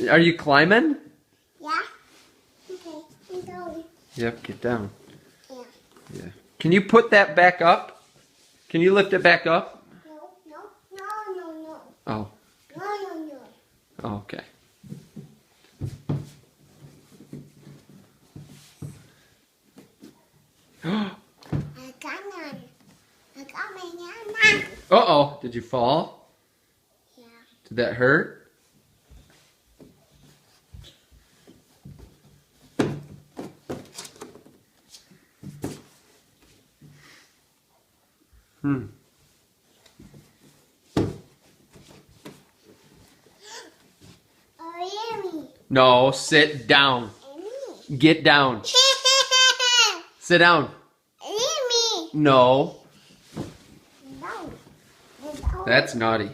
Are you climbing? Yeah. Okay. I'm going. Yep, get down. Yeah. Yeah. Can you put that back up? Can you lift it back up? No, no, no, no, no. Oh. No, no, no. Oh, okay. I got none. I got my none. Uh-oh. Did you fall? Yeah. Did that hurt? Hmm. Oh, Amy. No, sit down. Amy. Get down. Sit down. Amy. No. No. That's naughty.